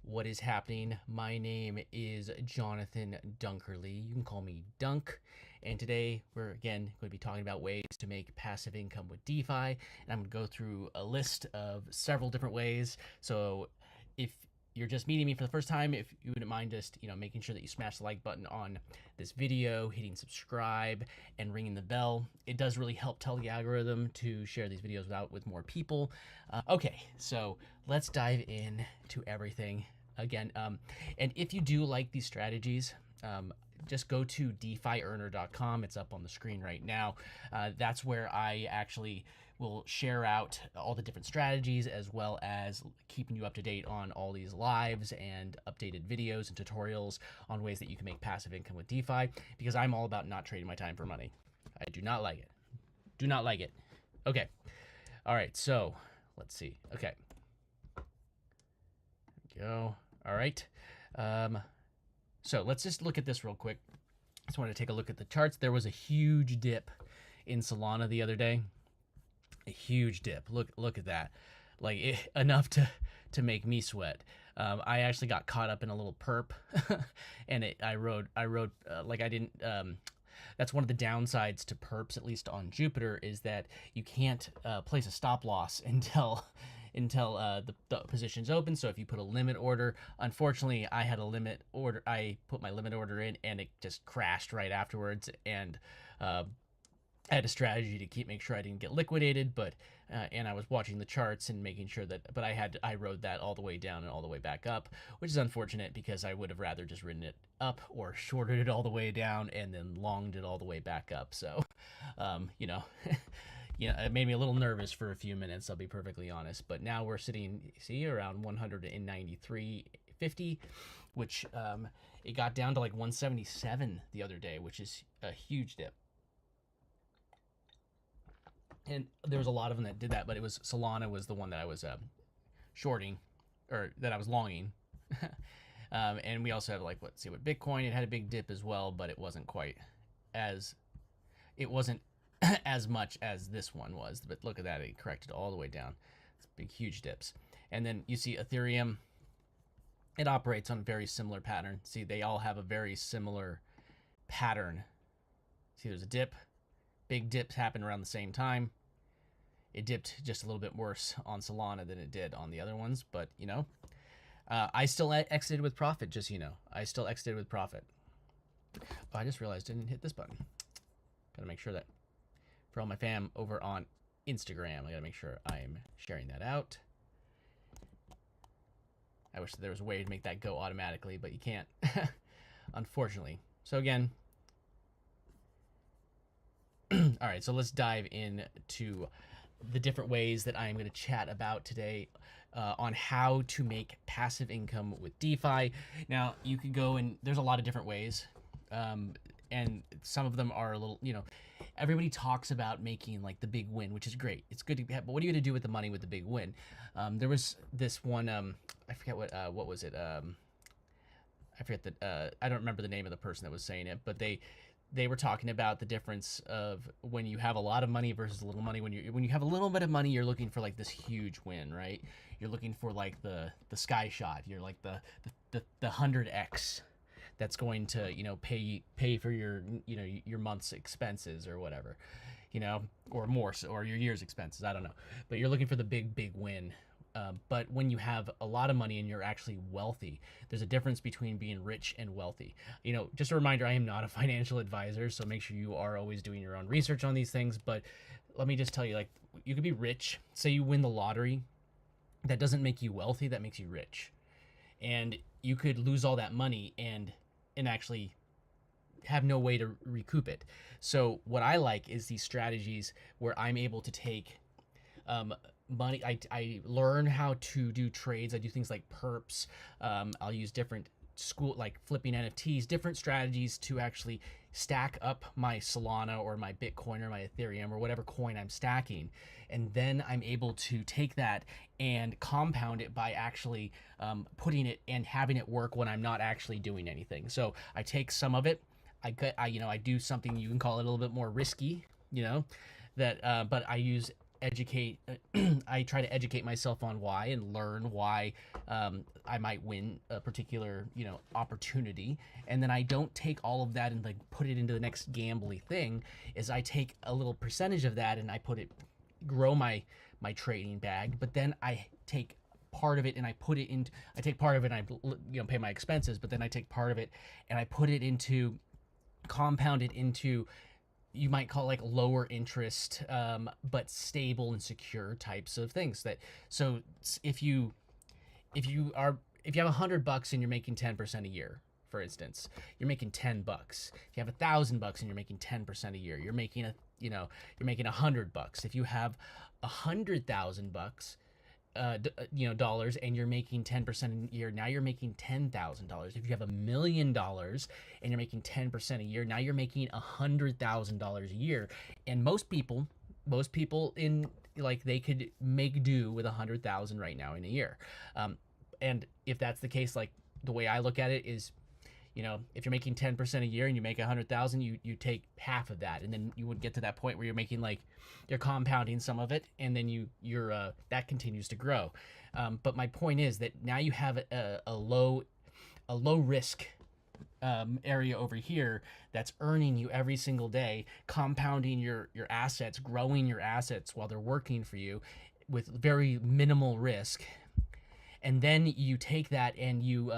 What is happening? My name is Jonathan Dunkerley. You can call me Dunk. And today we're again going to be talking about ways to make passive income with DeFi. And I'm going to go through a list of several different ways. So if you're just meeting me for the first time, if you wouldn't mind just making sure that you smash the like button on this video, hitting subscribe, and ringing the bell. It does really help tell the algorithm to share these videos out with more people. Okay, so let's dive in to everything again. And if you do like these strategies, just go to DeFiEarner.com. It's up on the screen right now. That's where I actually will share out all the different strategies, as well as keeping you up to date on all these lives and updated videos and tutorials on ways that you can make passive income with DeFi, because I'm all about not trading my time for money. I do not like it. Do not like it. Okay. All right. So let's see. Okay. There we go. All right. So let's just look at this real quick. Just wanted to take a look at the charts. There was a huge dip in Solana the other day. A huge dip. Look at that. Like enough to make me sweat. I actually got caught up in a little perp, and I rode like I didn't. That's one of the downsides to perps, at least on Jupiter, is that you can't place a stop loss until the position's open. So if you put a limit order, unfortunately, I had a limit order. I put my limit order in, and it just crashed right afterwards. And I had a strategy to make sure I didn't get liquidated, but and I was watching the charts and making sure that. But I rode that all the way down and all the way back up, which is unfortunate because I would have rather just ridden it up or shorted it all the way down and then longed it all the way back up. So, it made me a little nervous for a few minutes, I'll be perfectly honest. But now we're sitting, see, around 193.50, which it got down to like 177 the other day, which is a huge dip. And there was a lot of them that did that, but it was Solana was the one that I was shorting, or that I was longing. And we also have what Bitcoin. It had a big dip as well, but it wasn't as much as this one was. But look at that, it corrected all the way down. It's big, huge dips. And then you see Ethereum. It operates on a very similar pattern. See, they all have a very similar pattern. See, there's a dip. Big dips happen around the same time. It dipped just a little bit worse on Solana than it did on the other ones, but I still exited with profit. Just I still exited with profit. Oh, I just realized I didn't hit this button. Gotta make sure that for all my fam over on Instagram, I gotta make sure I'm sharing that out. I wish there was a way to make that go automatically, but you can't, unfortunately. So again. All right, so let's dive into the different ways that I'm going to chat about today on how to make passive income with DeFi. Now, you could go and there's a lot of different ways, and some of them are a little, everybody talks about making like the big win, which is great. It's good to have, but what are you going to do with the money with the big win? There was this one, I forget what was it? I forget that, I don't remember the name of the person that was saying it, but they were talking about the difference of when you have a lot of money versus a little money. When you have a little bit of money, you're looking for like this huge win, right? You're looking for like the sky shot. You're like the 100x that's going to pay for your month's expenses or whatever, or more, or your year's expenses. I don't know, but you're looking for the big win. But when you have a lot of money and you're actually wealthy, there's a difference between being rich and wealthy. Just a reminder, I am not a financial advisor, so make sure you are always doing your own research on these things. But let me just tell you, you could be rich. Say you win the lottery. That doesn't make you wealthy. That makes you rich. And you could lose all that money and actually have no way to recoup it. So what I like is these strategies where I'm able to take money. I learn how to do trades. I do things like perps. I'll use different like flipping NFTs, different strategies to actually stack up my Solana or my Bitcoin or my Ethereum or whatever coin I'm stacking. And then I'm able to take that and compound it by actually putting it and having it work when I'm not actually doing anything. So I take some of it. I do something, you can call it a little bit more risky, but I use educate I try to educate myself on why and learn why I might win a particular, opportunity. And then I don't take all of that and like put it into the next gambly thing. Is I take a little percentage of that and I grow my trading bag, but then I take part of it and I take part of it and I pay my expenses, but then I take part of it and I put it into compound it into, you might call like lower interest, but stable and secure types of things. That so if you have $100 and you're making 10% a year, for instance, you're making $10. If you have $1,000 and you're making 10% a year, you're making you're making $100. If you have $100,000 dollars and you're making 10% a year, now you're making $10,000. If you have $1 million and you're making 10% a year, now you're making $100,000 a year. And most people in like they could make do with 100,000 right now in a year. And if that's the case, like the way I look at it is, if you're making 10% a year and you make 100,000, you take half of that, and then you would get to that point where you're making like you're compounding some of it, and then you're that continues to grow. But my point is that now you have a low risk area over here that's earning you every single day, compounding your assets, growing your assets while they're working for you with very minimal risk. And then you take that and you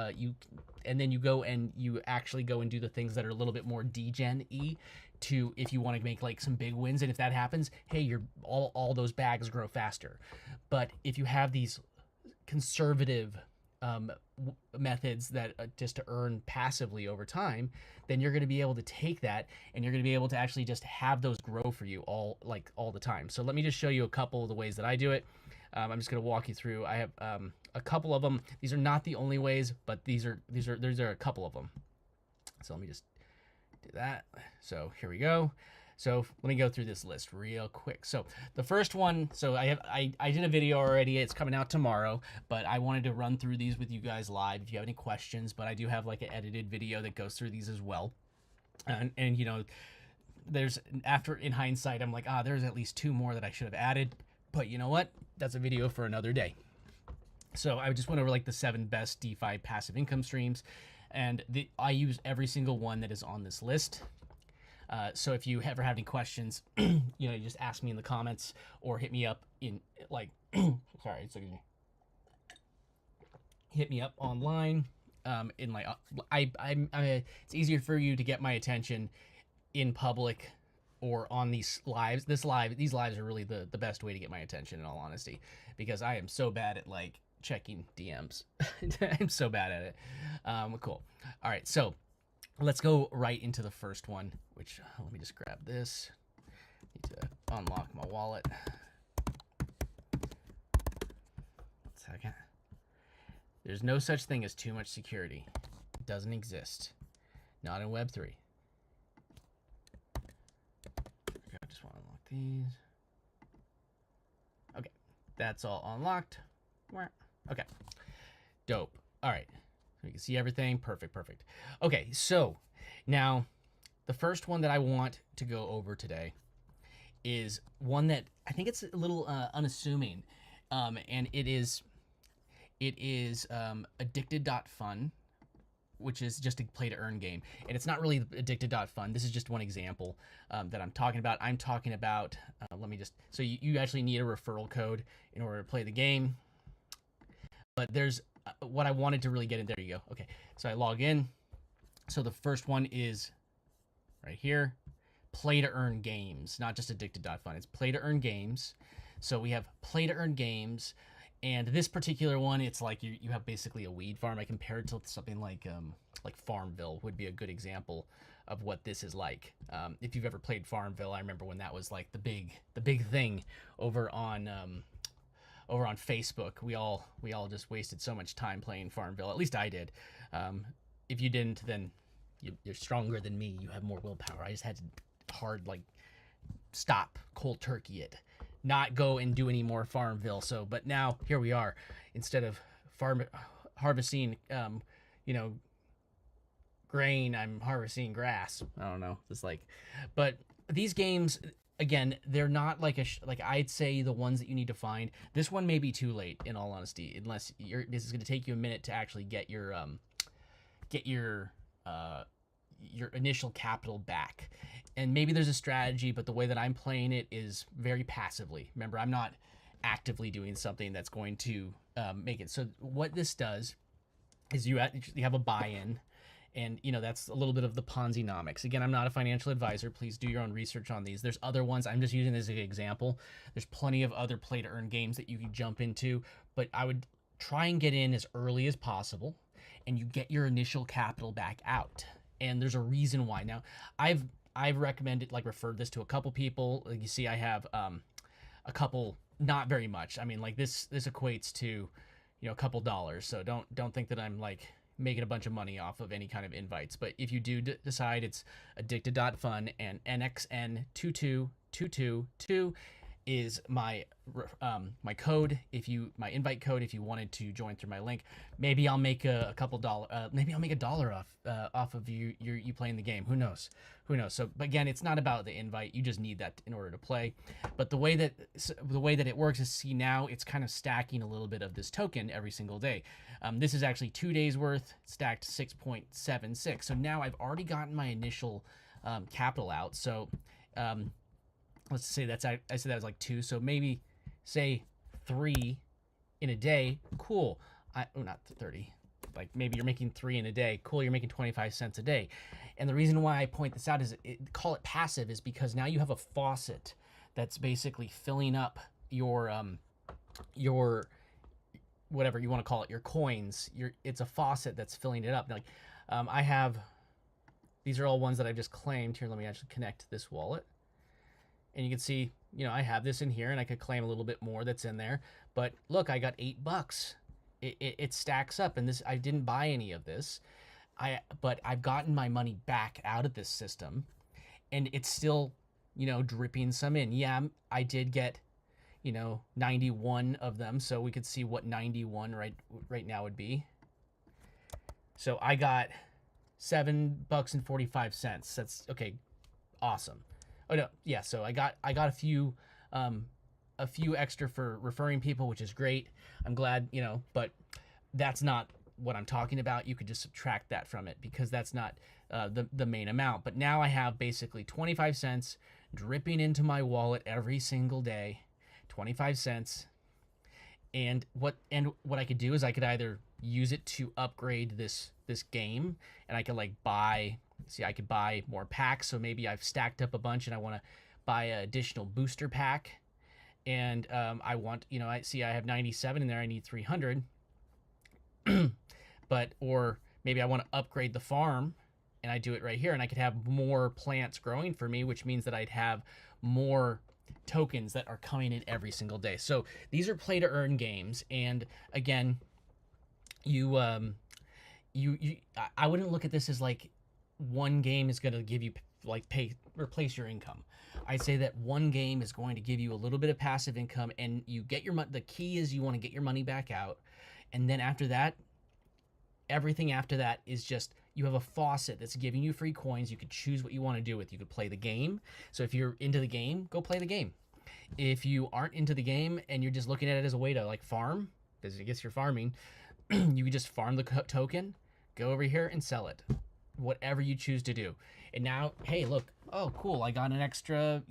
go and you actually go and do the things that are a little bit more degen-y to, if you want to make like some big wins. And if that happens, hey, all those bags grow faster. But if you have these conservative methods that just to earn passively over time, then you're going to be able to take that and you're going to be able to actually just have those grow for you all the time. So let me just show you a couple of the ways that I do it. I'm just going to walk you through. I have a couple of them. These are not the only ways, but these are a couple of them. So let me just do that. So here we go. So let me go through this list real quick. So the first one, so I did a video already. It's coming out tomorrow, but I wanted to run through these with you guys live if you have any questions. But I do have like an edited video that goes through these as well. And there's, after in hindsight, I'm like, there's at least 2 more that I should have added. But you know what? That's a video for another day. So I just went over like the 7 best DeFi passive income streams, and I use every single one that is on this list. So if you ever have any questions, you just ask me in the comments or hit me up in like, sorry, hit me up online. In like, it's easier for you to get my attention in public or on these lives. These lives are really the best way to get my attention, in all honesty, because I am so bad at like checking DMs. I'm so bad at it. Cool. All right, so let's go right into the first one, which let me just grab this. Need to unlock my wallet. 1 second. There's no such thing as too much security. It doesn't exist. Not in Web3. I just want to unlock these. Okay, that's all unlocked. Okay, dope. All right, so you can see everything. Perfect. Okay, so now the first one that I want to go over today is one that I think it's a little unassuming, and it is addicted.fun, which is just a play to earn game. And it's not really addicted.fun. This is just one example that I'm talking about. I'm talking about, so you actually need a referral code in order to play the game. But there's what I wanted to really get in. There you go. Okay, so I log in. So the first one is right here, play to earn games, not just addicted.fun. It's play to earn games. So we have play to earn games. And this particular one, it's like you have basically a weed farm. I compare it to something like Farmville would be a good example of what this is like. If you've ever played Farmville, I remember when that was like the big thing over on Facebook. We all just wasted so much time playing Farmville. At least I did. If you didn't, then you're stronger than me. You have more willpower. I just had to stop cold turkey it. Not go and do any more Farmville. So, but now here we are. Instead of harvesting, grain, I'm harvesting grass. I don't know. It's like, but these games, again, they're not like like I'd say the ones that you need to find. This one may be too late, in all honesty, unless this is going to take you a minute to actually get get your initial capital back. And maybe there's a strategy, but the way that I'm playing it is very passively. Remember, I'm not actively doing something that's going to make it. So what this does is you have a buy-in, and that's a little bit of the Ponzi-nomics. Again, I'm not a financial advisor. Please do your own research on these. There's other ones. I'm just using this as an example. There's plenty of other play-to-earn games that you can jump into, but I would try and get in as early as possible, and you get your initial capital back out. And there's a reason why. Now, I've recommended, like, referred this to a couple people. Like, you see, I have a couple, not very much. I mean, like, this equates to a couple dollars. So don't think that I'm like making a bunch of money off of any kind of invites. But if you do decide, it's addicted.fun, and NXN22222 is my my code. My invite code, if you wanted to join through my link, maybe I'll make a couple dollar, maybe I'll make $1 off of you playing the game. Who knows? So, but again, it's not about the invite. You just need that in order to play. But the way that it works is, see, now it's kind of stacking a little bit of this token every single day. This is actually 2 days worth, stacked 6.76. So now I've already gotten my initial capital out. So let's say I said that was like 2, so maybe say 3 in a day. Cool. Not 30. Like, maybe you're making 3 in a day. Cool, you're making 25 cents a day. And the reason why I point this out is, call it passive, is because now you have a faucet that's basically filling up your whatever you want to call it, your coins. It's a faucet that's filling it up. Like, I have, these are all ones that I've just claimed. Here, let me actually connect this wallet. And you can see, I have this in here, and I could claim a little bit more that's in there. But look, I got $8. It stacks up, and I didn't buy any of this. But I've gotten my money back out of this system, and it's still, dripping some in. Yeah, I did get, 91 of them, so we could see what 91 right now would be. So I got $7.45. That's okay. Awesome. Oh no, yeah. So I got a few extra for referring people, which is great. I'm glad, but that's not what I'm talking about. You could just subtract that from it, because that's not the main amount. But now I have basically 25 cents dripping into my wallet every single day, 25 cents. And what I could do is I could either use it to upgrade this game, and I could I could buy more packs. So maybe I've stacked up a bunch and I want to buy an additional booster pack, and I want, I have 97 in there. I need 300. Or maybe I want to upgrade the farm, and I do it right here, and I could have more plants growing for me, which means that I'd have more tokens that are coming in every single day. So these are play to earn games, and again, I wouldn't look at this as like one game is going to give you replace your income. I'd say that one game is going to give you a little bit of passive income, and you get your money. The key is you want to get your money back out, and then after that, everything after that is just, you have a faucet that's giving you free coins. You could choose what you want to do with. You could play the game. So if you're into the game, go play the game. If you aren't into the game and you're just looking at it as a way to like farm, because I guess you're farming, you could just farm the token, go over here and sell it. Whatever you choose to do. And now, hey, look, oh, cool, I got an extra,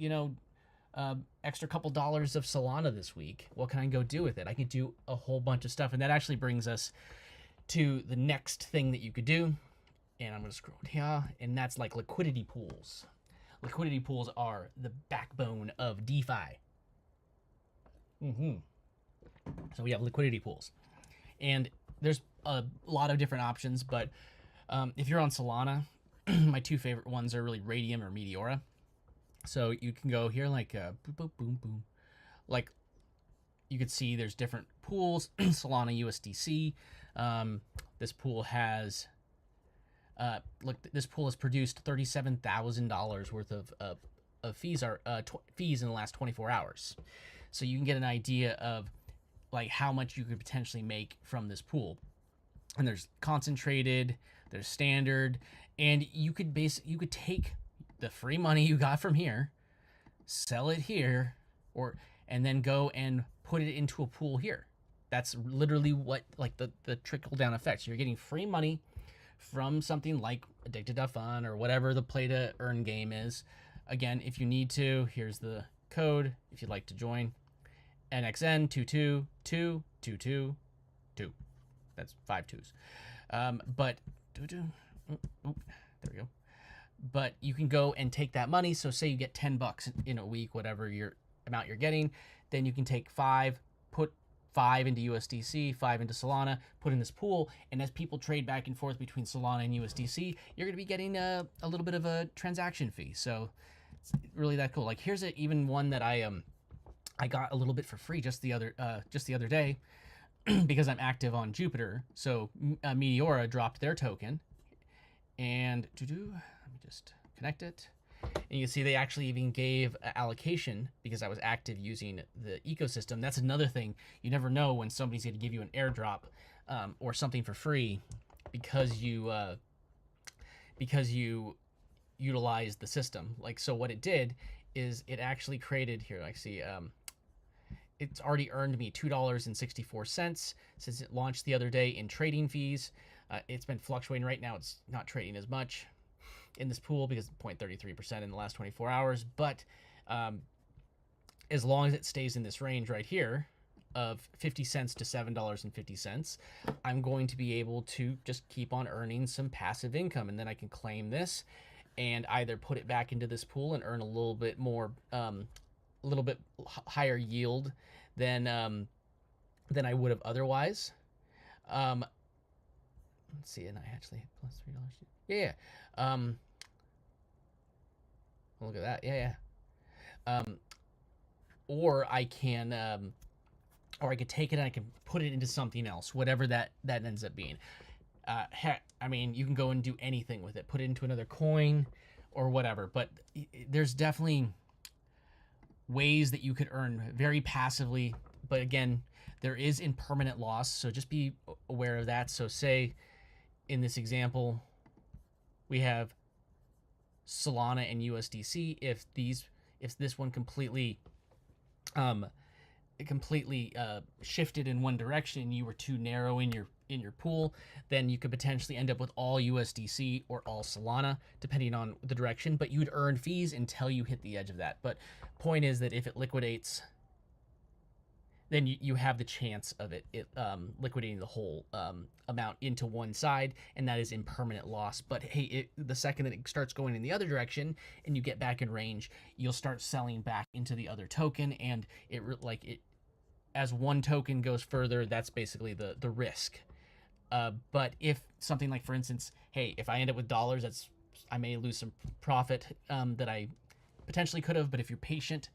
extra couple dollars of Solana this week. What can I go do with it? I can do a whole bunch of stuff. And that actually brings us to the next thing that you could do. And I'm going to scroll here, and that's like liquidity pools. Liquidity pools are the backbone of DeFi. So we have liquidity pools. And there's a lot of different options, but if you're on Solana, my two favorite ones are really Radium or Meteora. So you can go here like boom, boom, boom, boom. Like you could see there's different pools. Solana USDC. This pool has this pool has produced $37,000 worth of fees fees in the last 24 hours. So you can get an idea of like how much you could potentially make from this pool. And there's concentrated, there's standard, and you could take the free money you got from here, sell it here, and then go and put it into a pool here. That's literally what, like, the trickle down effect. So you're getting free money from something like Addicted.fun or whatever the play to earn game is. Again, if you need to, here's the code if you'd like to join. NXN222222. That's 5 2s. But there we go. But you can go and take that money. So say you get $10 in a week, whatever your amount you're getting, then you can take 5, put 5 into USDC, 5 into Solana, put in this pool, and as people trade back and forth between Solana and USDC, you're going to be getting a little bit of a transaction fee. So it's really that cool. Like, here's even one that I got a little bit for free just the other day because I'm active on Jupiter. So Meteora dropped their token, and let me just connect it. And you can see they actually even gave allocation because I was active using the ecosystem. That's another thing. You never know when somebody's going to give you an airdrop or something for free because you utilize the system. Like, so what it did is it actually created here. I see it's already earned me $2.64 since it launched the other day in trading fees. It's been fluctuating. Right now it's not trading as much in this pool because it's 0.33% in the last 24 hours. But as long as it stays in this range right here of 50 cents to $7.50, I'm going to be able to just keep on earning some passive income. And then I can claim this and either put it back into this pool and earn a little bit more, a little bit higher yield than I would have otherwise. Let's see, and I actually plus $3. Yeah. Look at that. Yeah. Or I can, or I could take it and I can put it into something else, whatever that ends up being. Heck, I mean, you can go and do anything with it, put it into another coin or whatever. But there's definitely ways that you could earn very passively. But again, there is impermanent loss, so just be aware of that. So say in this example, we have Solana and USDC. If this one completely shifted in one direction and you were too narrow in your pool, then you could potentially end up with all USDC or all Solana, depending on the direction, but you'd earn fees until you hit the edge of that. But point is that if it liquidates, then you have the chance of it liquidating the whole amount into one side, and that is impermanent loss. But hey, the second that it starts going in the other direction and you get back in range, you'll start selling back into the other token, and as one token goes further, that's basically the risk. But if something like, for instance, hey, if I end up with dollars, I may lose some profit that I potentially could have, but if you're patient,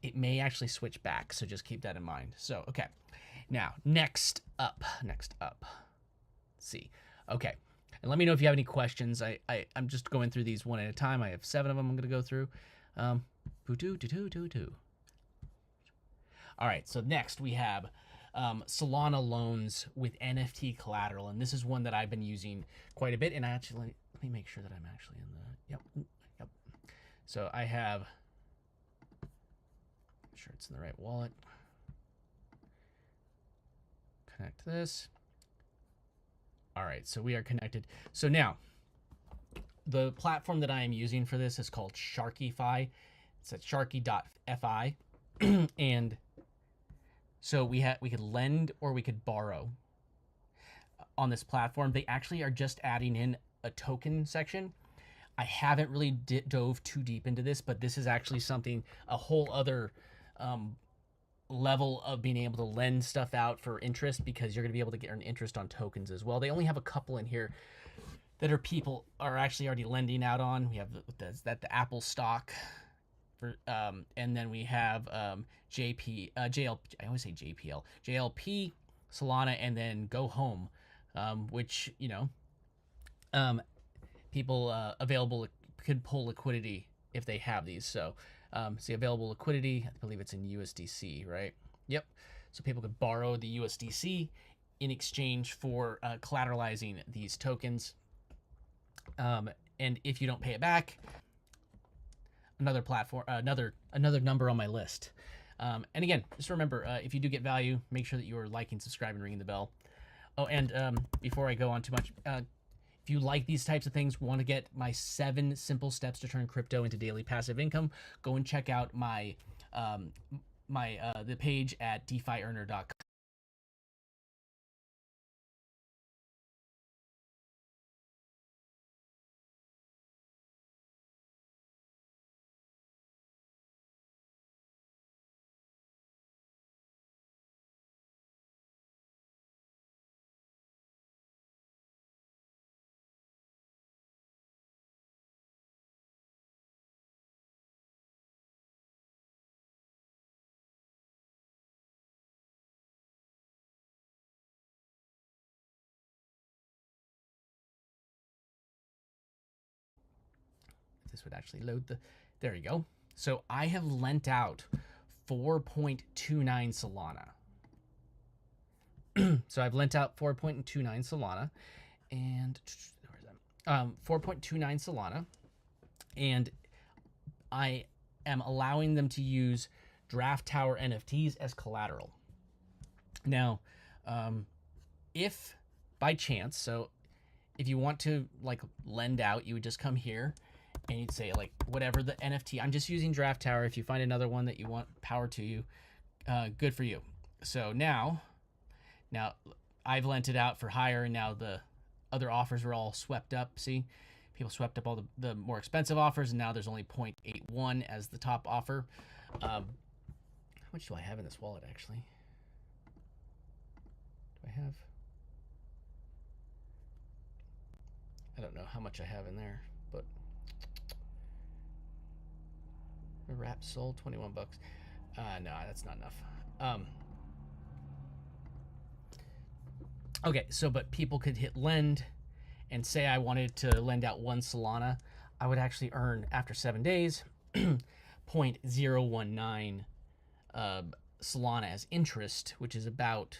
it may actually switch back. So just keep that in mind. So, okay. Now, next up. Let's see. Okay. And let me know if you have any questions. I'm just going through these one at a time. I have 7 of them I'm going to go through. All right. So next we have Solana loans with NFT collateral. And this is one that I've been using quite a bit. And let me make sure that I'm actually in the, yep. So I have, sure it's in the right wallet. Connect this. All right, so we are connected. So now, the platform that I am using for this is called Sharky.fi. It's at Sharky.fi, and so we could lend or we could borrow on this platform. They actually are just adding in a token section. I haven't really dove too deep into this, but this is actually something, a whole other level of being able to lend stuff out for interest, because you're going to be able to earn interest on tokens as well. They only have a couple in here that people are actually already lending out on. We have the Apple stock, for, and then we have JLP, I always say JPL, JLP, Solana, and then Go Home, which, people available could pull liquidity if they have these. So see, available liquidity, I believe it's in USDC, right? Yep. So people could borrow the USDC in exchange for collateralizing these tokens. And if you don't pay it back, another platform, another number on my list. And again, just remember, if you do get value, make sure that you are liking, subscribing, ringing the bell. Oh, and before I go on too much, if you like these types of things, want to get my 7 simple steps to turn crypto into daily passive income, go and check out my the page at DeFiEarner.com. This would actually load the, there you go. So I have lent out 4.29 Solana. So I've lent out 4.29 Solana, and 4.29 Solana, and I am allowing them to use Draft Tower NFTs as collateral. Now, if by chance, so if you want to like lend out, you would just come here and you'd say like whatever the NFT. I'm just using Draft Tower. If you find another one that you want, power to you. Good for you. So now I've lent it out for higher, and now the other offers are all swept up. See, people swept up all the more expensive offers, and now there's only 0.81 as the top offer. How much do I have in this wallet actually? Do I have? I don't know how much I have in there, but wrap sold 21 bucks. No, that's not enough. Okay, so but people could hit lend and say I wanted to lend out 1 Solana. I would actually earn after 7 days 0.019 Solana as interest, which is about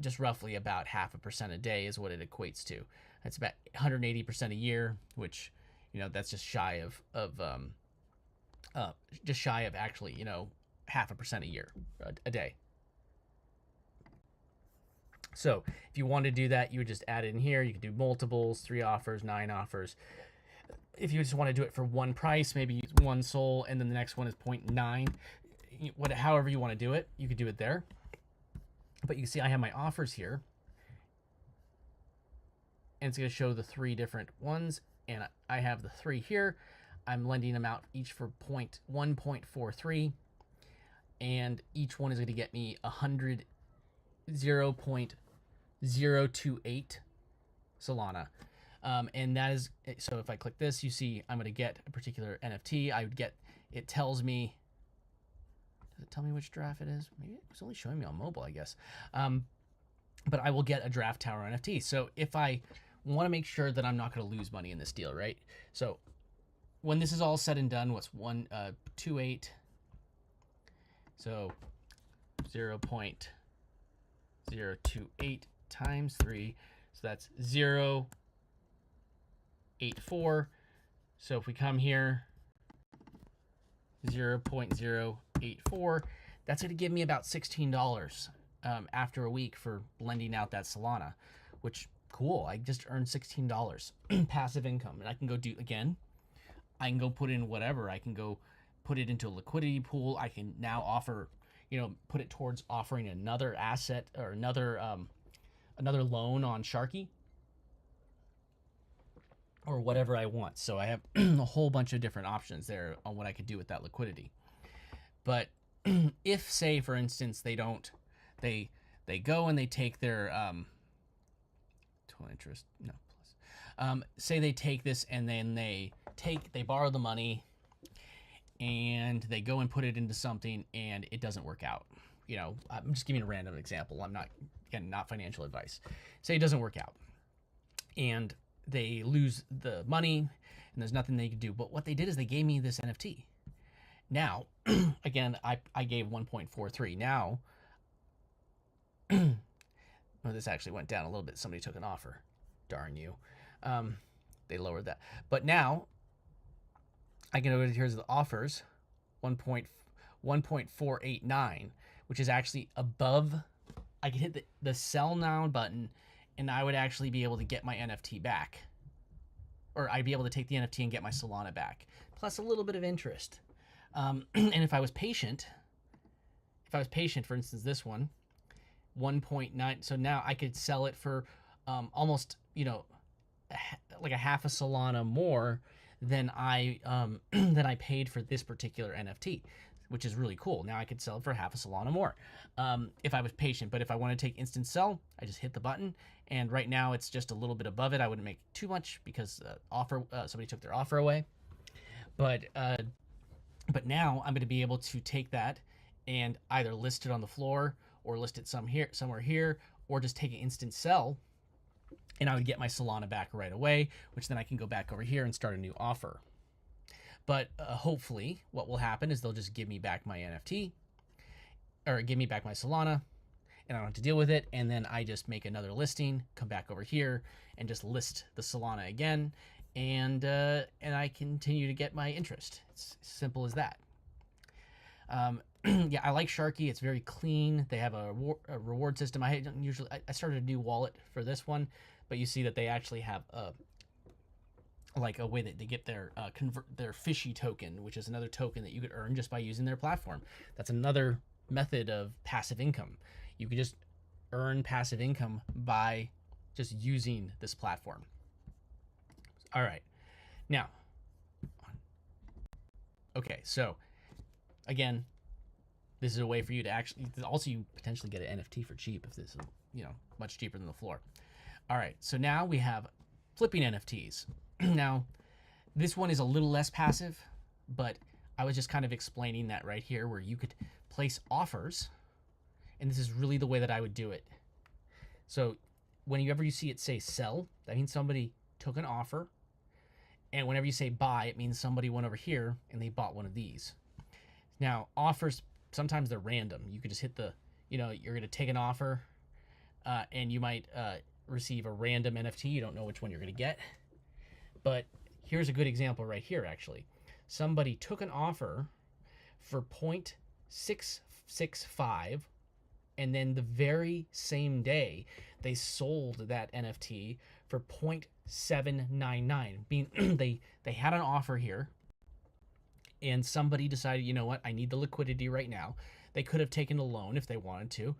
just roughly about 0.5% a day is what it equates to. That's about 180% a year, which, you know, that's just shy of actually, you know, 0.5% a year, a day. So if you want to do that, you would just add it in here. You can do multiples, 3 offers, 9 offers. If you just want to do it for one price, maybe 1 sol, and then the next one is 0.9. However you want to do it, you could do it there. But you can see I have my offers here, and it's going to show the 3 different ones, and I have the 3 here. I'm lending them out each for 1.43, and each one is going to get me 0.028 Solana. And that is, so if I click this, you see I'm going to get a particular NFT. I would get, it tells me, does it tell me which draft it is? Maybe it's only showing me on mobile, I guess. But I will get a Draft Tower NFT. So if I want to make sure that I'm not going to lose money in this deal, right? So when this is all said and done, what's 1.28? So 0.028 times 3, so that's 0.84. So if we come here, 0.084, that's going to give me about $16 after a week for lending out that Solana, which, cool. I just earned $16 passive income, and I can go do, again, I can go put in whatever. I can go put it into a liquidity pool. I can now offer, you know, put it towards offering another asset or another loan on Sharky or whatever I want. So I have a whole bunch of different options there on what I could do with that liquidity. But if, say, for instance, they go and they take their total interest, no, plus, say they take this and then they borrow the money and they go and put it into something and it doesn't work out. You know, I'm just giving a random example. I'm not, again, not financial advice. Say it doesn't work out and they lose the money and there's nothing they can do. But what they did is they gave me this NFT. Now, again, I gave 1.43. Now, well, this actually went down a little bit. Somebody took an offer. Darn you. They lowered that. But now I can go to here's the offers, 1.1.489, which is actually above. I can hit the sell now button, and I would actually be able to get my NFT back, or I'd be able to take the NFT and get my Solana back, plus a little bit of interest. And if I was patient, for instance, this one, 1.9. So now I could sell it for almost, like a half a Solana more than I than I paid for this particular NFT, which is really cool. Now I could sell it for half a Solana more if I was patient. But if I want to take instant sell, I just hit the button. And right now it's just a little bit above it. I wouldn't make too much because somebody took their offer away. But now I'm going to be able to take that and either list it on the floor or list it somewhere here, or just take an instant sell, and I would get my Solana back right away, which then I can go back over here and start a new offer. But hopefully what will happen is they'll just give me back my NFT, or give me back my Solana, and I don't have to deal with it. And then I just make another listing, come back over here and just list the Solana again. And I continue to get my interest. It's as simple as that. Yeah, I like Sharky. It's very clean. They have a reward system. I started a new wallet for this one, but you see that they actually have a way that they get their fishy token, which is another token that you could earn just by using their platform. That's another method of passive income. You could just earn passive income by just using this platform. All right, now, okay, so again, this is a way for you to actually also you potentially get an NFT for cheap if this is much cheaper than the floor. All right, so now we have flipping NFTs. Now, this one is a little less passive, but I was just kind of explaining that right here, where you could place offers, and this is really the way that I would do it. So whenever you see it say sell, that means somebody took an offer. And whenever you say buy, it means somebody went over here and they bought one of these. Now, offers, sometimes they're random. You could just hit you're going to take an offer and you might receive a random NFT. You don't know which one you're going to get. But here's a good example right here, actually. Somebody took an offer for 0.665, and then the very same day, they sold that NFT for 0.799. Being they had an offer here, and somebody decided, you know what, I need the liquidity right now. They could have taken a loan if they wanted to,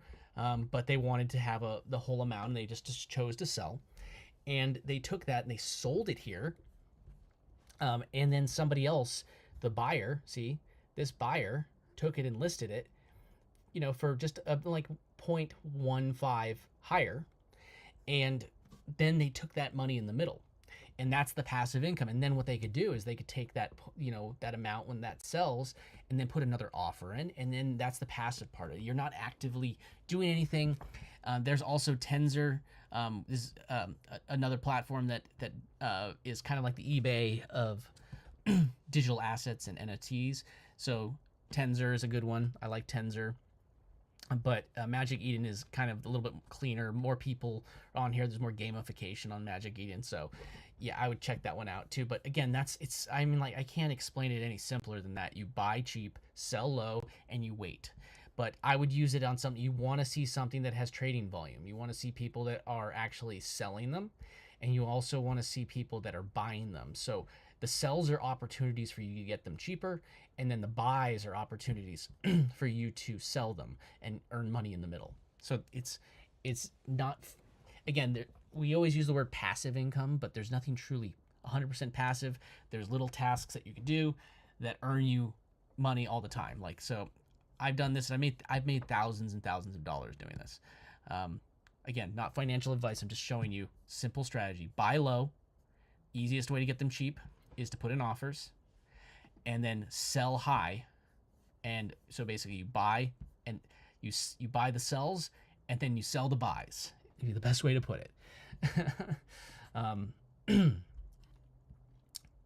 but they wanted to have the whole amount, and they just chose to sell. And they took that and they sold it here. And then somebody else, the buyer, see, this buyer took it and listed it, for just like 0.15 higher. And then they took that money in the middle, and that's the passive income. And then what they could do is they could take that, that amount when that sells, and then put another offer in, and then that's the passive part of it. You're not actively doing anything. There's also Tensor. This is another platform that is kind of like the eBay of digital assets and NFTs. So Tensor is a good one. I like Tensor. But Magic Eden is kind of a little bit cleaner. More people on here. There's more gamification on Magic Eden. So, yeah, I would check that one out too. But again, I can't explain it any simpler than that. You buy cheap, sell low, and you wait. But I would use it on something. You want to see something that has trading volume. You want to see people that are actually selling them. And you also want to see people that are buying them. So the sells are opportunities for you to get them cheaper, and then the buys are opportunities for you to sell them and earn money in the middle. So it's not, again, we always use the word passive income, but there's nothing truly 100% passive. There's little tasks that you can do that earn you money all the time. Like, so I've done this, and I've made thousands and thousands of dollars doing this. Again, not financial advice. I'm just showing you simple strategy. Buy low. Easiest way to get them cheap is to put in offers, and then sell high. And so basically you buy and you buy the sells, and then you sell the buys. It'd be the best way to put it.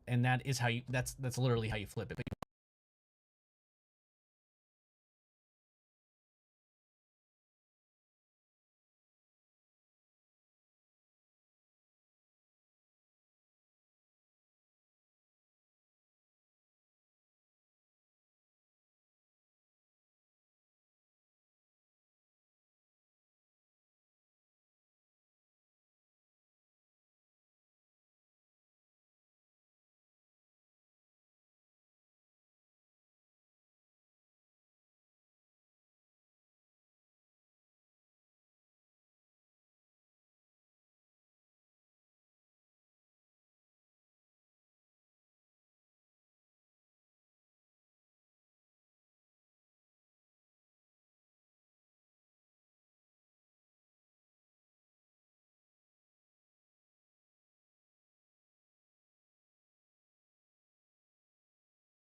And that is how that's literally how you flip it. But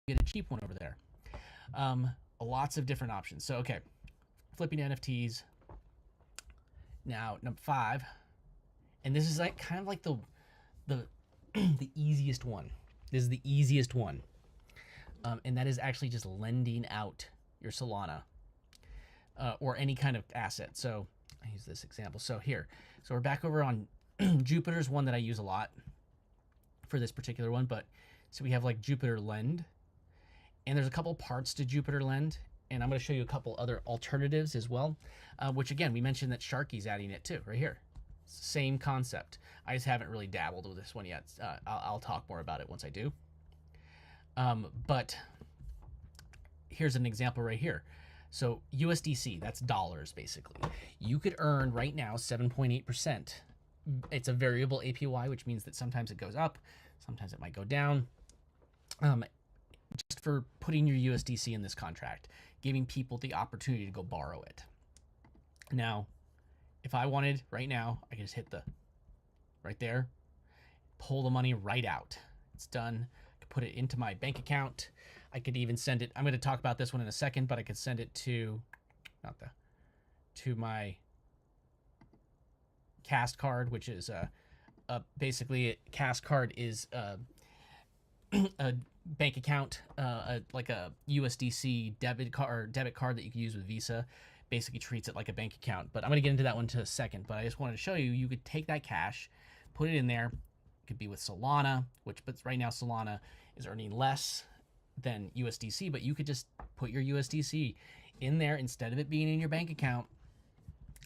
get a cheap one over there. Lots of different options. So, okay, flipping NFTs. Now, number 5, and this is like kind of like the the easiest one. This is the easiest one, and that is actually just lending out your Solana or any kind of asset. So I use this example. So we're back over on Jupiter's one that I use a lot for this particular one. But so we have like Jupiter Lend, and there's a couple parts to Jupiter Lend, and I'm going to show you a couple other alternatives as well, which again, we mentioned that Sharky's adding it too, right here. Same concept. I just haven't really dabbled with this one yet. I'll talk more about it once I do. But here's an example right here. So USDC, that's dollars basically. You could earn right now 7.8%. It's a variable APY, which means that sometimes it goes up, sometimes it might go down. Just for putting your USDC in this contract, giving people the opportunity to go borrow it. Now, if I wanted right now, I can just hit the right there, pull the money right out. It's done. I could put it into my bank account. I could even send it. I'm going to talk about this one in a second, but I could send it to my Cast card, which is basically Cast card is a bank account, like a USDC debit card that you can use with Visa. Basically treats it like a bank account, but I'm going to get into that one in a second. But I just wanted to show you, you could take that cash, put it in there. It could be with Solana, but right now Solana is earning less than USDC, but you could just put your USDC in there instead of it being in your bank account.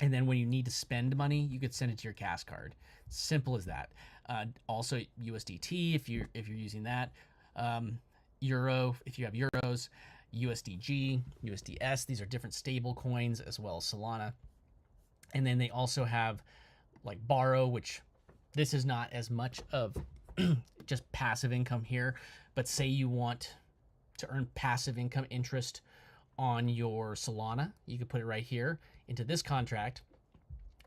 And then when you need to spend money, you could send it to your Cast card. Simple as that. Also USDT if you're using that. Euro if you have euros. USDG, USDS. These are different stable coins as well as Solana. And then they also have like Borrow, which this is not as much of just passive income here, but say you want to earn passive income interest on your Solana, you could put it right here into this contract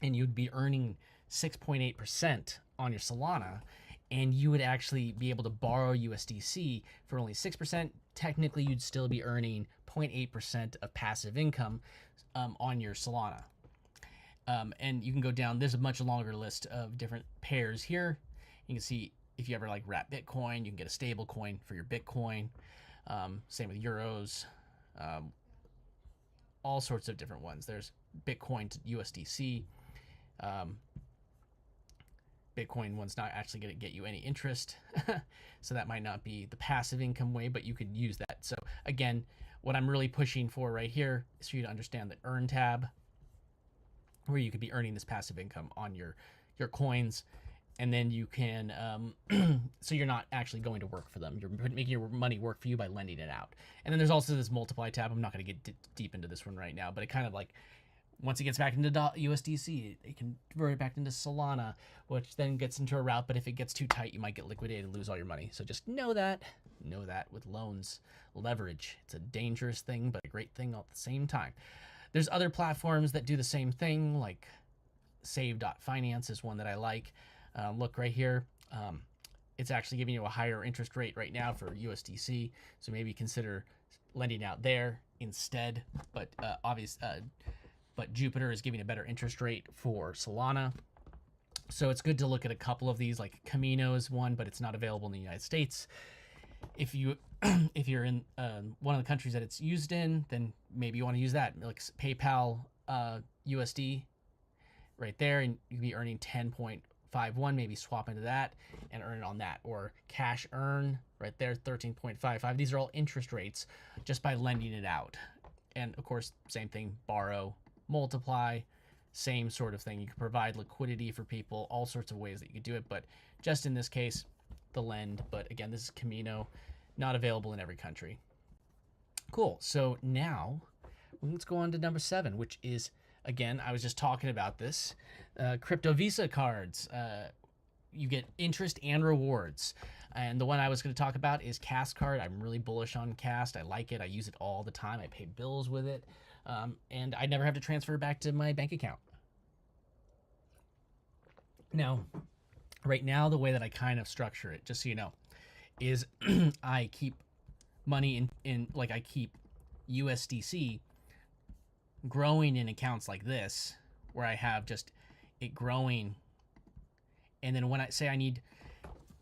and you'd be earning 6.8% on your Solana, and you would actually be able to borrow USDC for only 6%. Technically, you'd still be earning 0.8% of passive income on your Solana. And you can go down. There's a much longer list of different pairs here. You can see if you ever like wrap Bitcoin, you can get a stable coin for your Bitcoin. Same with euros. All sorts of different ones. There's Bitcoin to USDC. Bitcoin one's not actually going to get you any interest. So that might not be the passive income way, but you could use that. So again, what I'm really pushing for right here is for you to understand the Earn tab, where you could be earning this passive income on your coins. And then you can, so you're not actually going to work for them. You're making your money work for you by lending it out. And then there's also this multiply tab. I'm not going to get deep into this one right now, but it kind of like, once it gets back into USDC, it can convert it back into Solana, which then gets into a route. But if it gets too tight, you might get liquidated and lose all your money. So just know that with loans, leverage, it's a dangerous thing, but a great thing all at the same time. There's other platforms that do the same thing, like Save.Finance is one that I like. Look right here. It's actually giving you a higher interest rate right now for USDC. So maybe consider lending out there instead. But but Jupiter is giving a better interest rate for Solana. So it's good to look at a couple of these, like Camino is one, but it's not available in the United States. If you're in one of the countries that it's used in, then maybe you want to use that, like PayPal USD right there, and you'd be earning 10.51, maybe swap into that and earn it on that. Or Cash Earn right there, 13.55. These are all interest rates just by lending it out. And of course, same thing, Borrow, Multiply, same sort of thing. You can provide liquidity for people, all sorts of ways that you could do it, but just in this case, the lend. But again, this is Camino, not available in every country. Cool. So now let's go on to number 7, which is, again, I was just talking about this, crypto Visa cards. You get interest and rewards. And the one I was going to talk about is Cast card. I'm really bullish on Cast. I like it. I use it all the time. I pay bills with it. And I never have to transfer it back to my bank account. Now, right now, the way that I kind of structure it, just so you know, is I keep money in like I keep USDC growing in accounts like this, where I have just it growing, and then when I say I need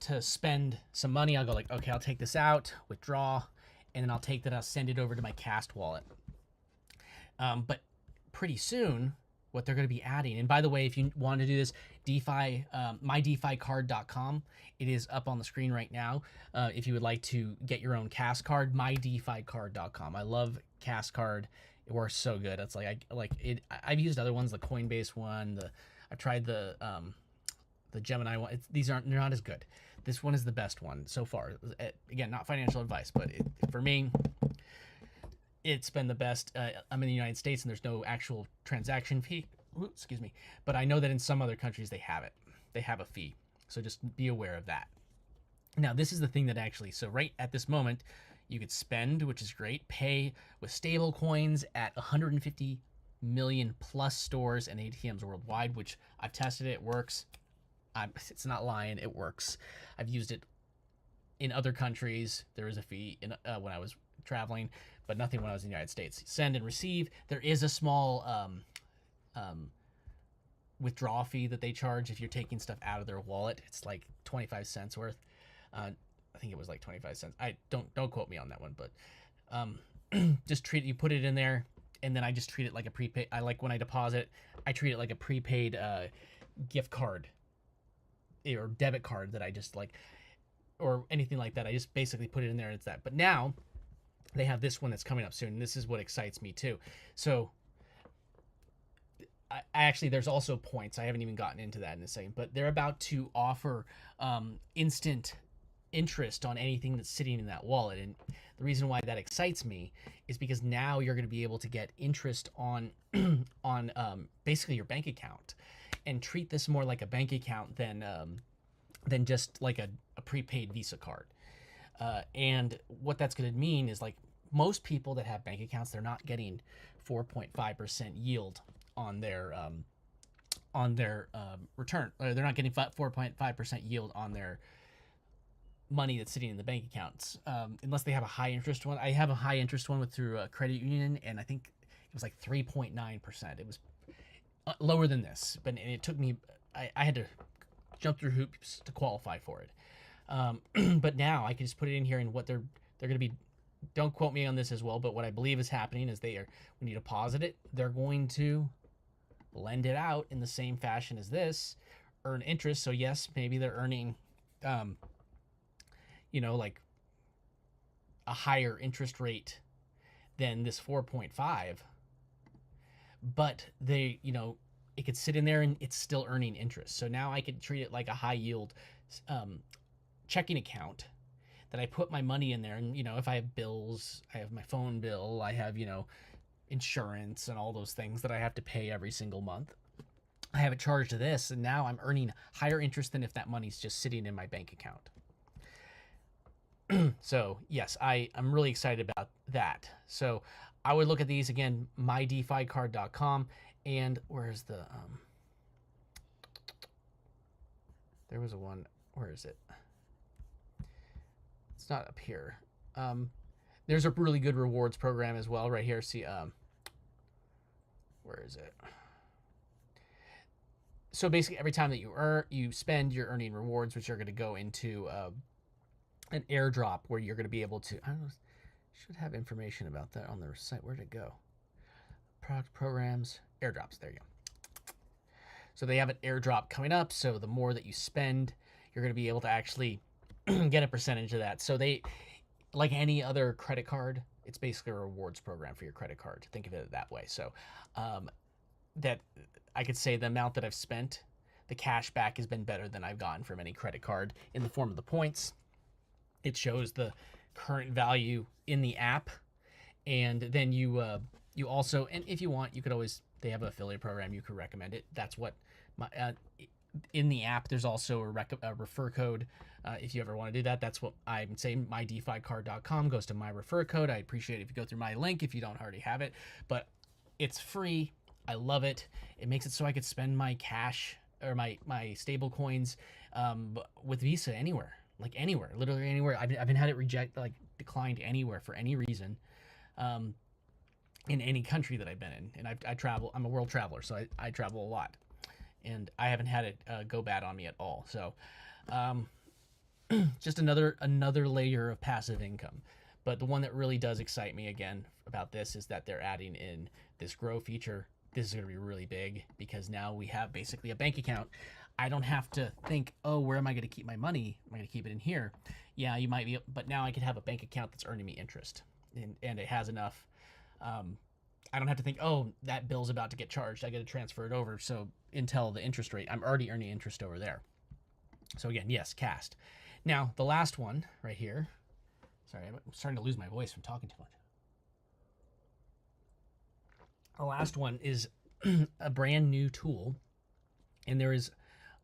to spend some money, I'll go like, okay, I'll take this out, withdraw, and then I'll take that, I'll send it over to my Cast wallet. But pretty soon, what they're going to be adding, and by the way, if you want to do this, DeFi, MyDeFiCard.com, it is up on the screen right now. If you would like to get your own Cast card, MyDeFiCard.com. I love Cast card. It works so good. It's like I've used other ones, the Coinbase one. I've tried the Gemini one. They're not as good. This one is the best one so far. Again, not financial advice, but for me, it's been the best. I'm in the United States, and there's no actual transaction fee. Ooh, excuse me. But I know that in some other countries they have it. They have a fee. So just be aware of that. Now, this is the thing that actually, so right at this moment, you could spend, which is great, pay with stable coins at 150 million plus stores and ATMs worldwide, which I've tested it works. It's not lying, it works. I've used it in other countries. There is a fee when I was traveling, but nothing when I was in the United States. Send and receive. There is a small withdrawal fee that they charge if you're taking stuff out of their wallet. It's like 25 cents worth. I think it was like 25 cents. I don't quote me on that one, but just treat it, you put it in there, and then I just treat it like a prepaid. I like when I deposit, I treat it like a prepaid gift card or debit card that I just like, or anything like that. I just basically put it in there and it's that. But now they have this one that's coming up soon, and this is what excites me too. So I actually, there's also points. I haven't even gotten into that in a second, but they're about to offer instant interest on anything that's sitting in that wallet. And the reason why that excites me is because now you're going to be able to get interest on basically your bank account, and treat this more like a bank account than just like a prepaid Visa card. And what that's going to mean is, like, most people that have bank accounts, they're not getting 4.5% yield on their return. Or they're not getting 4.5% yield on their money that's sitting in the bank accounts, unless they have a high interest one. I have a high interest one through a credit union, and I think it was like 3.9%. It was lower than this, but it took me. I had to jump through hoops to qualify for it. But now I can just put it in here, and what they're going to be. Don't quote me on this as well, but what I believe is happening is when you deposit it, they're going to lend it out in the same fashion as this, earn interest. So yes, maybe they're earning, like a higher interest rate than this 4.5, but it could sit in there and it's still earning interest. So now I could treat it like a high yield checking account that I put my money in there. And, if I have bills, I have my phone bill, I have, insurance and all those things that I have to pay every single month. I have it charged to this, and now I'm earning higher interest than if that money's just sitting in my bank account. So yes, I'm really excited about that. So I would look at these again, MyDeFiCard.com, and where's the there was a one, where is it? It's not up here. There's a really good rewards program as well right here. See, where is it? So basically, every time that you spend, you're earning rewards, which are going to go into an airdrop where you're going to be able to. I don't know. Should have information about that on their site. Where'd it go? Product programs, airdrops. There you go. So they have an airdrop coming up. So the more that you spend, you're going to be able to actually get a percentage of that. So they, like any other credit card, it's basically a rewards program for your credit card. Think of it that way. So that I could say the amount that I've spent, the cash back has been better than I've gotten from any credit card in the form of the points. It shows the current value in the app, and then you also, and if you want, you could always, they have an affiliate program, you could recommend it. That's what in the app, there's also a refer code. If you ever want to do that, that's what I'm saying. MyDeFiCard.com goes to my refer code. I appreciate it if you go through my link if you don't already have it, but it's free. I love it. It makes it so I could spend my cash or my stable coins with Visa anywhere. like anywhere, literally anywhere. I've been had it like declined anywhere for any reason, in any country that I've been in. And I travel. I'm a world traveler, so I travel a lot, and I haven't had it go bad on me at all. So, just another layer of passive income. But the one that really does excite me again about this is that they're adding in this grow feature. This is going to be really big because now we have basically a bank account. I don't have to think, oh, where am I going to keep my money? Am I going to keep it in here? Yeah, you might be, but now I could have a bank account that's earning me interest, and it has enough. I don't have to think, oh, that bill's about to get charged. I got to transfer it over. So until the interest rate, I'm already earning interest over there. So again, yes, cast. Now the last one right here. Sorry, I'm starting to lose my voice from talking too much. The last one is a brand new tool, and there is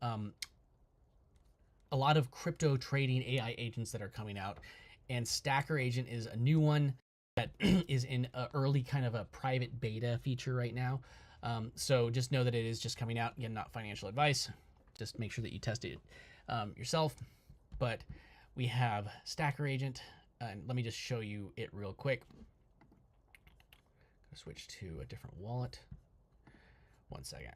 a lot of crypto trading AI agents that are coming out, and Stacker Agent is a new one that is in an early kind of a private beta feature right now. So just know that it is just coming out. Again, not financial advice. Just make sure that you test it yourself. But we have Stacker Agent, and let me just show you it real quick. Switch to a different wallet. 1 second.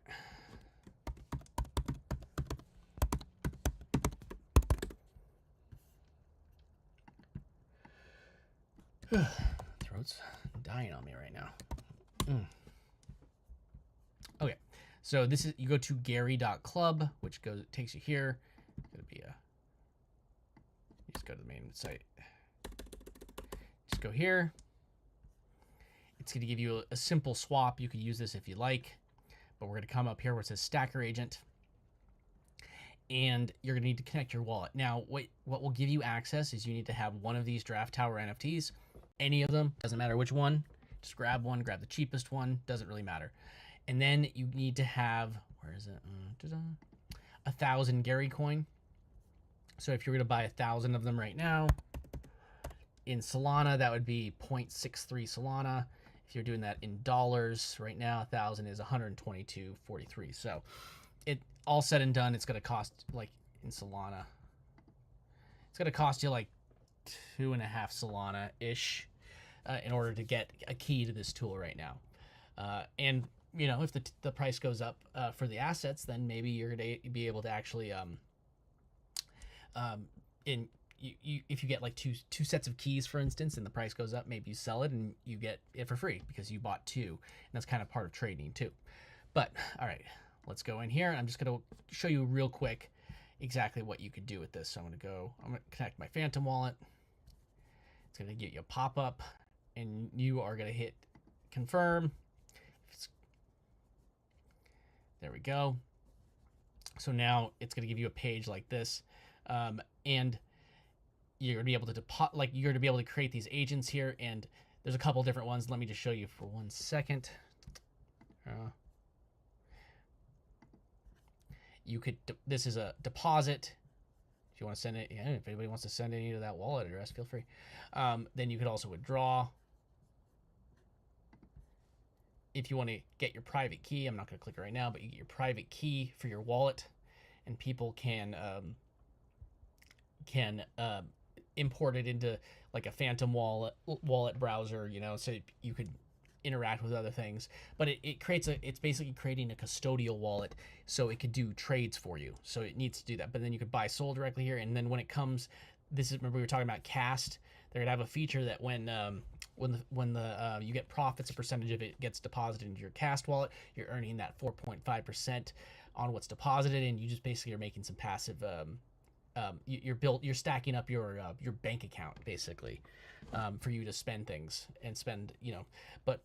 Throat's dying on me right now. Okay, so this is, you go to Gary.club, which takes you here. It's gonna be you just go to the main site. Just go here. It's going to give you a simple swap. You could use this if you like, but we're going to come up here where it says Stacker Agent, and you're going to need to connect your wallet. Now, what will give you access is you need to have one of these Draft Tower NFTs, any of them, doesn't matter which one. Just grab one, grab the cheapest one, doesn't really matter. And then you need to have, where is it? 1,000 Gary coin. So if you're going to buy 1,000 of them right now, in Solana, that would be 0.63 Solana. If you're doing that in dollars right now, 1,000 is 122.43. So it all said and done, it's going to cost, like in Solana, it's going to cost you like 2.5 Solana ish in order to get a key to this tool right now. And you know, if the price goes up for the assets, then maybe you're going to be able to actually if you get like two sets of keys, for instance, and the price goes up, maybe you sell it and you get it for free because you bought two. And that's kind of part of trading too. But all right, let's go in here. I'm just going to show you real quick exactly what you could do with this. So I'm going to connect my Phantom wallet. It's going to get you a pop-up, and you are going to hit confirm. There we go. So now it's going to give you a page like this, and you're going to be able to you're going to be able to create these agents here, and there's a couple different ones. Let me just show you for 1 second. You could, this is a deposit. If you want to send it, yeah, if anybody wants to send any to that wallet address, feel free. Then you could also withdraw. If you want to get your private key, I'm not going to click it right now, but you get your private key for your wallet, and people can import it into like a Phantom wallet browser, you know, so you could interact with other things. But it's basically creating a custodial wallet, so it could do trades for you. So it needs to do that. But then you could buy Sol directly here, and then when it comes, remember we were talking about Cast. They're gonna have a feature that when you get profits, a percentage of it gets deposited into your Cast wallet. You're earning that 4.5% on what's deposited, and you just basically are making some passive. You're stacking up your bank account basically for you to spend things and spend, you know. But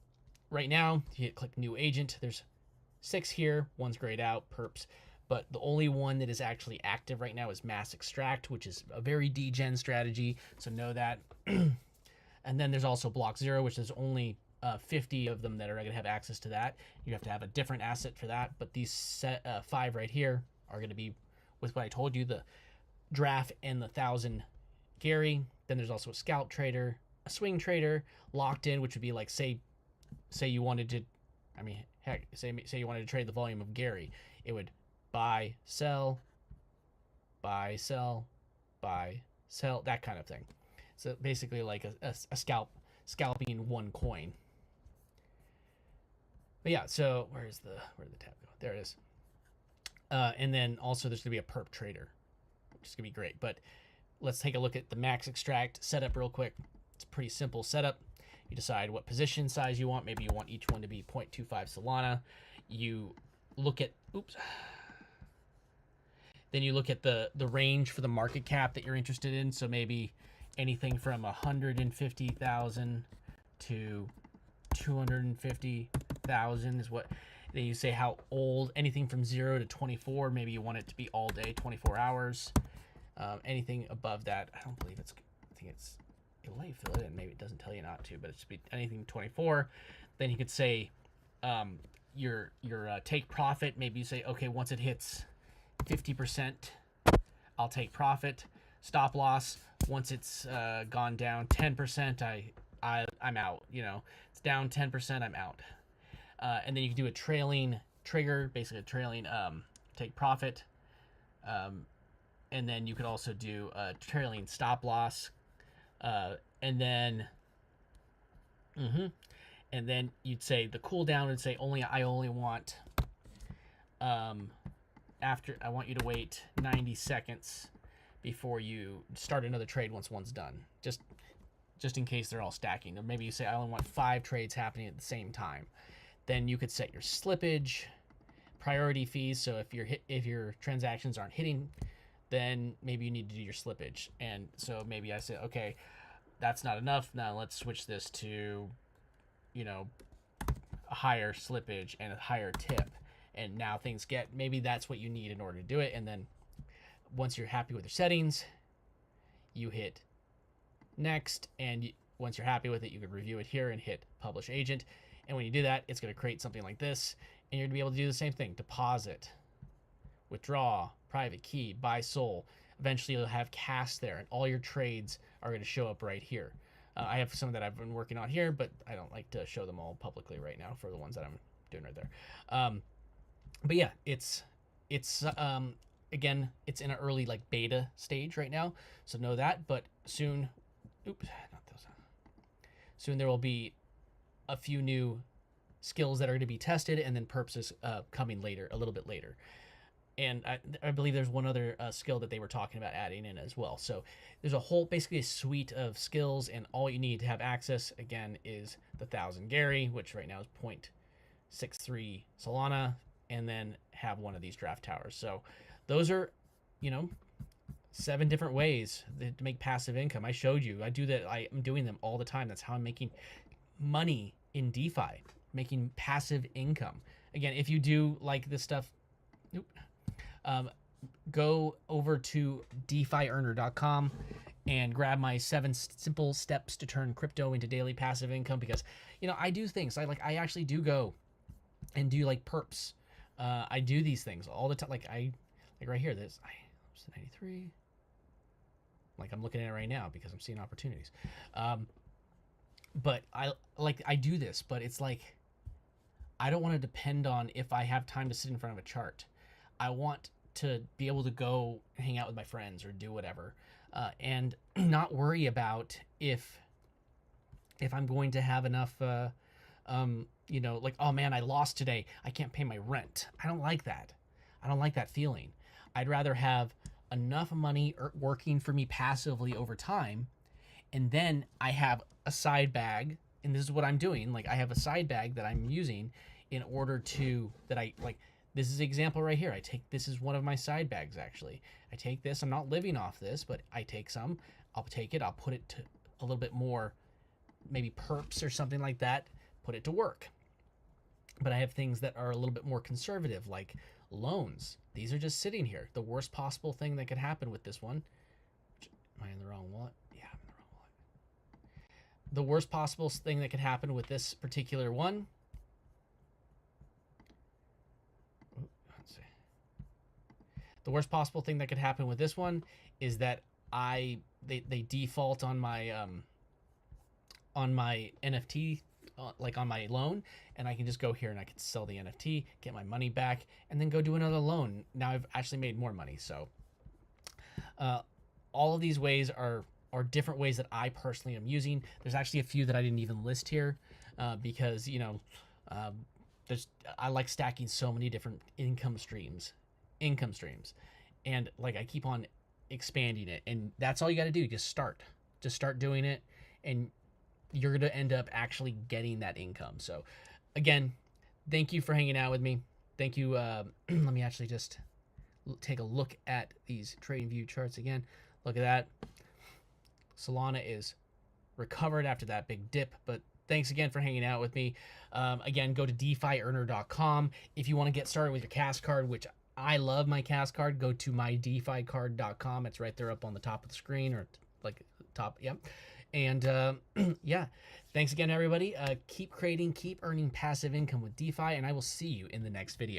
right now, you click new agent. There's 6 here. One's grayed out, perps. But the only one that is actually active right now is Mass Extract, which is a very degen strategy. So know that. And then there's also Block Zero, which is only 50 of them that are going to have access to that. You have to have a different asset for that. But these 5 right here are going to be with what I told you, the Draft and the 1,000 Gary. Then there's also a Scalp Trader, a Swing Trader, Locked In, which would be like, say you wanted to, I mean, heck, say you wanted to trade the volume of Gary. It would buy, sell, buy, sell, that kind of thing. So basically like a scalping one coin. But yeah, so where'd the tab go? There it is. And then also there's gonna be a perp trader, which is gonna be great. But let's take a look at the max extract setup real quick. It's a pretty simple setup. You decide what position size you want. Maybe you want each one to be 0.25 Solana. You look at, then you look at the range for the market cap that you're interested in. So maybe anything from 150,000 to 250,000 is what. Then you say how old, anything from 0 to 24. Maybe you want it to be all day, 24 hours. Anything above that, I don't believe it's, I think it's, it'll let you fill it in. Maybe it doesn't tell you not to, but it should be anything 24. Then you could say your take profit. Maybe you say, okay, once it hits 50%, I'll take profit. Stop loss, once it's gone down 10%, I'm out. You know, it's down 10%, I'm out. And then you can do a trailing trigger, basically a trailing take profit. And then you could also do a trailing stop loss. And then you'd say the cooldown would say I only want after I want you to wait 90 seconds before you start another trade once one's done. Just in case they're all stacking. Or maybe you say I only want 5 trades happening at the same time. Then you could set your slippage, priority fees. So if your transactions aren't hitting, then maybe you need to do your slippage. And so maybe I say, okay, that's not enough. Now let's switch this to, you know, a higher slippage and a higher tip. And now things get, maybe that's what you need in order to do it. And then once you're happy with your settings, you hit next. And once you're happy with it, you can review it here and hit publish agent. And when you do that, it's going to create something like this. And you're going to be able to do the same thing. Deposit, withdraw, private key, buy SOL. Eventually you'll have cash there, and all your trades are going to show up right here. I have some that I've been working on here, but I don't like to show them all publicly right now for the ones that I'm doing right there. But yeah, it's again, it's in an early like beta stage right now, so know that. But soon, soon there will be a few new skills that are going to be tested, and then perps is coming later, a little bit later. And I believe there's one other skill that they were talking about adding in as well. So there's a whole, basically a suite of skills, and all you need to have access, again, is the 1,000 Gary, which right now is 0.63 Solana, and then have one of these draft towers. So those are, you know, 7 different ways to make passive income. I showed you. I do that. I'm doing them all the time. That's how I'm making money in DeFi, making passive income. Again, if you do like this stuff, go over to DeFiEarner.com and grab my 7 simple steps to turn crypto into daily passive income, because, you know, I do things. I actually do go and do like perps. I do these things all the time. Like right here, this 93. Like I'm looking at it right now because I'm seeing opportunities. But I do this, but it's like I don't want to depend on if I have time to sit in front of a chart. I want to be able to go hang out with my friends or do whatever, and not worry about if I'm going to have enough, you know, like, oh man, I lost today, I can't pay my rent. I don't like that. I don't like that feeling. I'd rather have enough money working for me passively over time, and then I have a side bag, and this is what I'm doing. Like I have a side bag that I'm using in order to, this is an example right here. This is one of my side bags actually. I take this, I'm not living off this, but I take some, I'll take it, I'll put it to a little bit more, maybe perps or something like that, put it to work. But I have things that are a little bit more conservative, like loans. These are just sitting here. The worst possible thing that could happen with this one, am I in the wrong wallet? Yeah, I'm in the wrong wallet. The worst possible thing that could happen with this particular one, let's see. The worst possible thing that could happen with this one is that they default on my NFT, like on my loan, and I can just go here and I can sell the NFT, get my money back, and then go do another loan. Now I've actually made more money. So all of these ways are different ways that I personally am using. There's actually a few that I didn't even list here because um, there's I like stacking so many different income streams, and like I keep on expanding it, and that's all you got to do. Just start doing it, and you're gonna end up actually getting that income. So, again, thank you for hanging out with me. Thank you. Let me actually just take a look at these trading view charts again. Look at that. Solana is recovered after that big dip, but thanks again for hanging out with me. Again, go to DeFiEarner.com if you want to get started with your CAS card, which I love my CAS card. Go to MyDeFiCard.com. It's right there up on the top of the screen, or like top. Yep. And yeah, thanks again, everybody. Keep creating, keep earning passive income with DeFi, and I will see you in the next video.